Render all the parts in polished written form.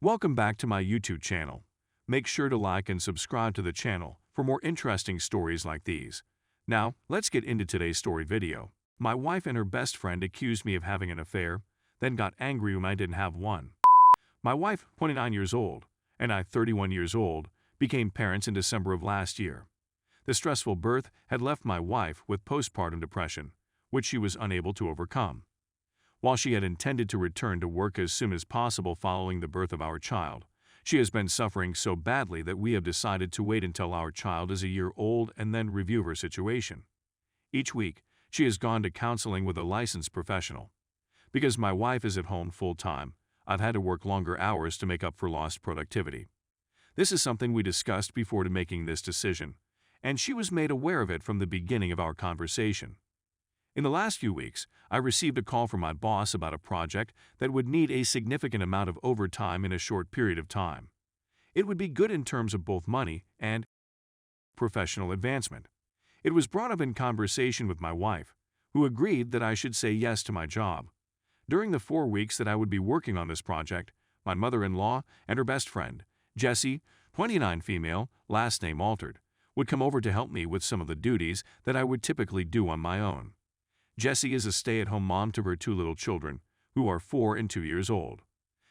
Welcome back to my YouTube channel. Make sure to like and subscribe to the channel for more interesting stories like these. Now, let's get into today's story video. My wife and her best friend accused me of having an affair, then got angry when I didn't have one. My wife, 29 years old, and I, 31 years old, became parents in December of last year. The stressful birth had left my wife with postpartum depression, which she was unable to overcome. While she had intended to return to work as soon as possible following the birth of our child, she has been suffering so badly that we have decided to wait until our child is a year old and then review her situation. Each week, she has gone to counseling with a licensed professional. Because my wife is at home full-time, I've had to work longer hours to make up for lost productivity. This is something we discussed before making this decision, and she was made aware of it from the beginning of our conversation. In the last few weeks, I received a call from my boss about a project that would need a significant amount of overtime in a short period of time. It would be good in terms of both money and professional advancement. It was brought up in conversation with my wife, who agreed that I should say yes to my job. During the 4 weeks that I would be working on this project, my mother-in-law and her best friend, Jessie, 29 female, last name altered, would come over to help me with some of the duties that I would typically do on my own. Jessie is a stay-at-home mom to her 2 little children, who are 4 and 2 years old.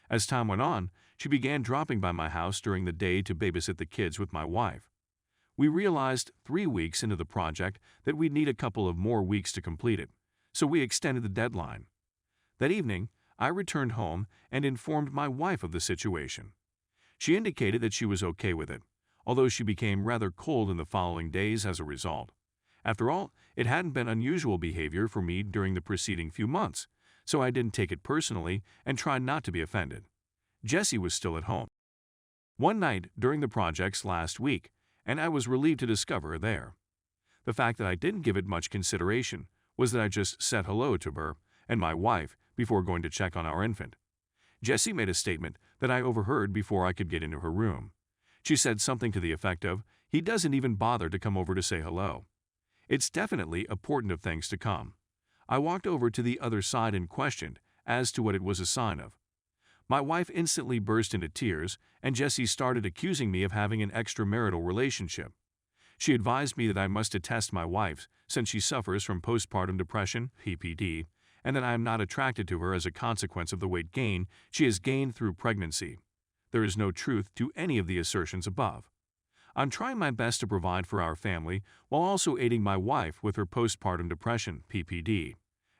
As time went on, she began dropping by my house during the day to babysit the kids with my wife. We realized 3 weeks into the project that we'd need a couple of more weeks to complete it, so we extended the deadline. That evening, I returned home and informed my wife of the situation. She indicated that she was okay with it, although she became rather cold in the following days as a result. After all, it hadn't been unusual behavior for me during the preceding few months, so I didn't take it personally and tried not to be offended. Jessie was still at home. One night during the project's last week, and I was relieved to discover her there. The fact that I didn't give it much consideration was that I just said hello to her and my wife before going to check on our infant. Jessie made a statement that I overheard before I could get into her room. She said something to the effect of, "He doesn't even bother to come over to say hello." It's definitely important of things to come. I walked over to the other side and questioned as to what it was a sign of. My wife instantly burst into tears, and Jessie started accusing me of having an extramarital relationship. She advised me that I must attest my wife since she suffers from postpartum depression, PPD, and that I am not attracted to her as a consequence of the weight gain she has gained through pregnancy. There is no truth to any of the assertions above. I'm trying my best to provide for our family while also aiding my wife with her postpartum depression, PPD,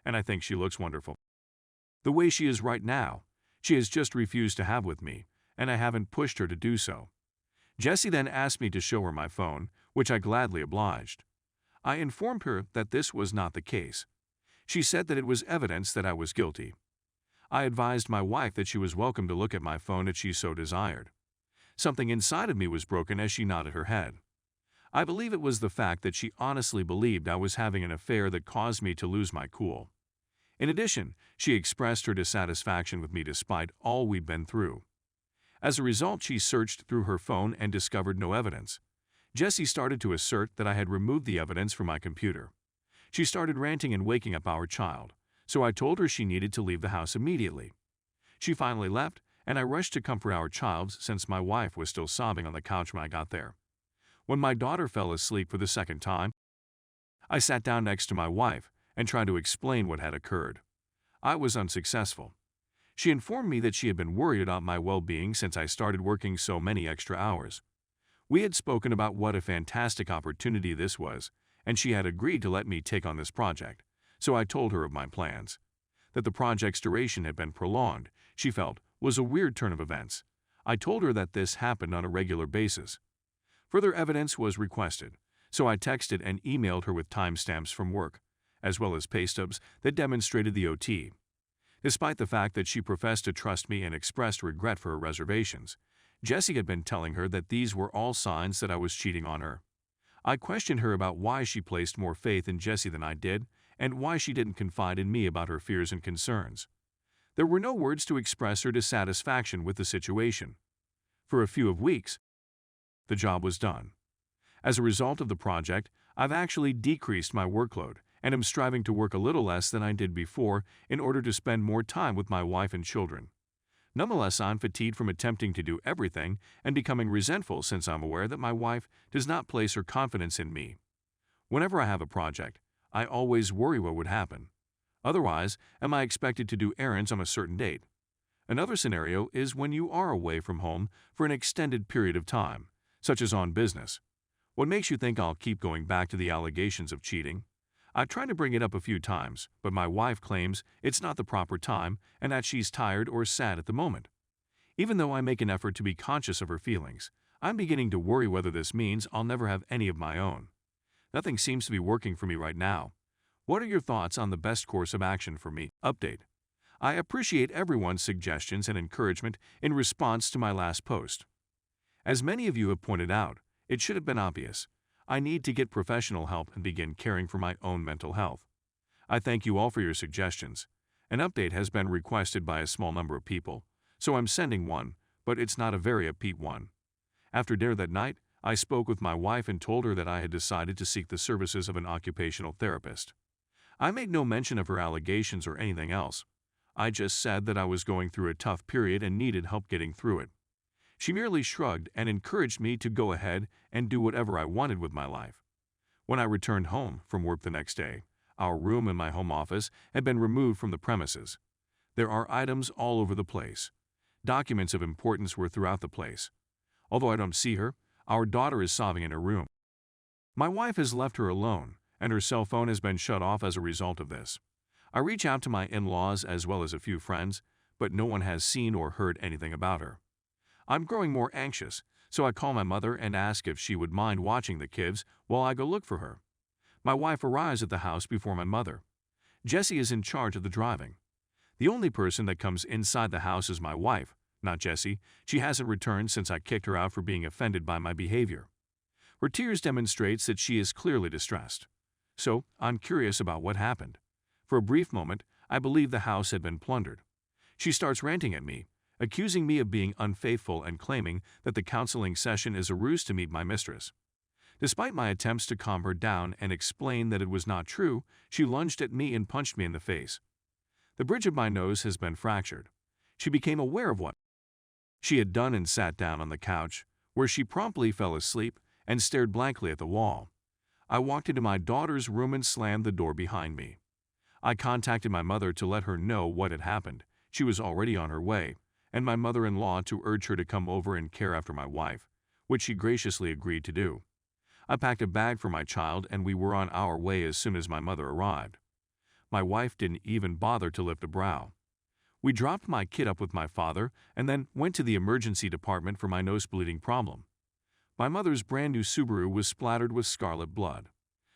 and I think she looks wonderful. The way she is right now, she has just refused to have with me, and I haven't pushed her to do so. Jessie then asked me to show her my phone, which I gladly obliged. I informed her that this was not the case. She said that it was evidence that I was guilty. I advised my wife that she was welcome to look at my phone if she so desired. Something inside of me was broken as she nodded her head. I believe it was the fact that she honestly believed I was having an affair that caused me to lose my cool. In addition, she expressed her dissatisfaction with me despite all we'd been through. As a result, she searched through her phone and discovered no evidence. Jessie started to assert that I had removed the evidence from my computer. She started ranting and waking up our child, so I told her she needed to leave the house immediately. She finally left, and I rushed to comfort our child since my wife was still sobbing on the couch when I got there. When my daughter fell asleep for the second time, I sat down next to my wife and tried to explain what had occurred. I was unsuccessful. She informed me that she had been worried about my well-being since I started working so many extra hours. We had spoken about what a fantastic opportunity this was, and she had agreed to let me take on this project, so I told her of my plans. That the project's duration had been prolonged, she felt, was a weird turn of events. I told her that this happened on a regular basis. Further evidence was requested, so I texted and emailed her with timestamps from work, as well as pay stubs that demonstrated the OT. Despite the fact that she professed to trust me and expressed regret for her reservations, Jessie had been telling her that these were all signs that I was cheating on her. I questioned her about why she placed more faith in Jessie than I did, and why she didn't confide in me about her fears and concerns. There were no words to express her dissatisfaction with the situation. For a few weeks, the job was done. As a result of the project, I've actually decreased my workload and am striving to work a little less than I did before in order to spend more time with my wife and children. Nonetheless, I'm fatigued from attempting to do everything and becoming resentful since I'm aware that my wife does not place her confidence in me. Whenever I have a project, I always worry what would happen. Otherwise, am I expected to do errands on a certain date? Another scenario is when you are away from home for an extended period of time, such as on business. What makes you think I'll keep going back to the allegations of cheating? I tried to bring it up a few times, but my wife claims it's not the proper time and that she's tired or sad at the moment. Even though I make an effort to be conscious of her feelings, I'm beginning to worry whether this means I'll never have any of my own. Nothing seems to be working for me right now. What are your thoughts on the best course of action for me? Update. I appreciate everyone's suggestions and encouragement in response to my last post. As many of you have pointed out, it should have been obvious. I need to get professional help and begin caring for my own mental health. I thank you all for your suggestions. An update has been requested by a small number of people, so I'm sending one, but it's not a very upbeat one. After dinner that night, I spoke with my wife and told her that I had decided to seek the services of an occupational therapist. I made no mention of her allegations or anything else. I just said that I was going through a tough period and needed help getting through it. She merely shrugged and encouraged me to go ahead and do whatever I wanted with my life. When I returned home from work the next day, our room in my home office had been removed from the premises. There are items all over the place. Documents of importance were throughout the place. Although I don't see her, our daughter is sobbing in her room. My wife has left her alone, and her cell phone has been shut off as a result of this. I reach out to my in-laws as well as a few friends, but no one has seen or heard anything about her. I'm growing more anxious, so I call my mother and ask if she would mind watching the kids while I go look for her. My wife arrives at the house before my mother. Jessie is in charge of the driving. The only person that comes inside the house is my wife, not Jessie. She hasn't returned since I kicked her out for being offended by my behavior. Her tears demonstrates that she is clearly distressed. So, I'm curious about what happened. For a brief moment, I believe the house had been plundered. She starts ranting at me, accusing me of being unfaithful and claiming that the counseling session is a ruse to meet my mistress. Despite my attempts to calm her down and explain that it was not true, she lunged at me and punched me in the face. The bridge of my nose has been fractured. She became aware of what she had done and sat down on the couch, where she promptly fell asleep and stared blankly at the wall. I walked into my daughter's room and slammed the door behind me. I contacted my mother to let her know what had happened. She was already on her way, and my mother-in-law to urge her to come over and care after my wife, which she graciously agreed to do. I packed a bag for my child and we were on our way as soon as my mother arrived. My wife didn't even bother to lift a brow. We dropped my kid up with my father and then went to the emergency department for my nose bleeding problem. My mother's brand new Subaru was splattered with scarlet blood.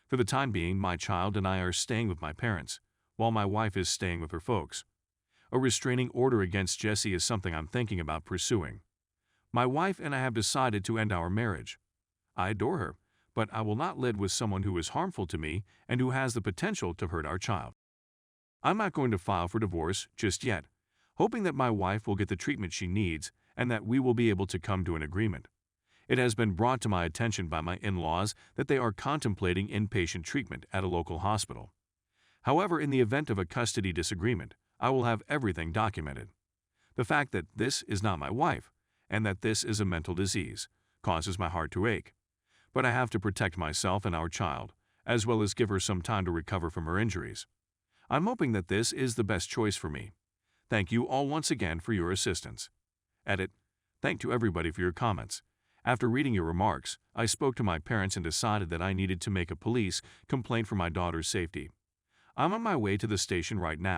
For the time being, my child and I are staying with my parents, while my wife is staying with her folks. A restraining order against Jessie is something I'm thinking about pursuing. My wife and I have decided to end our marriage. I adore her, but I will not live with someone who is harmful to me and who has the potential to hurt our child. I'm not going to file for divorce just yet, hoping that my wife will get the treatment she needs and that we will be able to come to an agreement. It has been brought to my attention by my in-laws that they are contemplating inpatient treatment at a local hospital. However, in the event of a custody disagreement, I will have everything documented. The fact that this is not my wife and that this is a mental disease causes my heart to ache. But I have to protect myself and our child, as well as give her some time to recover from her injuries. I'm hoping that this is the best choice for me. Thank you all once again for your assistance. Edit. Thank to everybody for your comments. After reading your remarks, I spoke to my parents and decided that I needed to make a police complaint for my daughter's safety. I'm on my way to the station right now.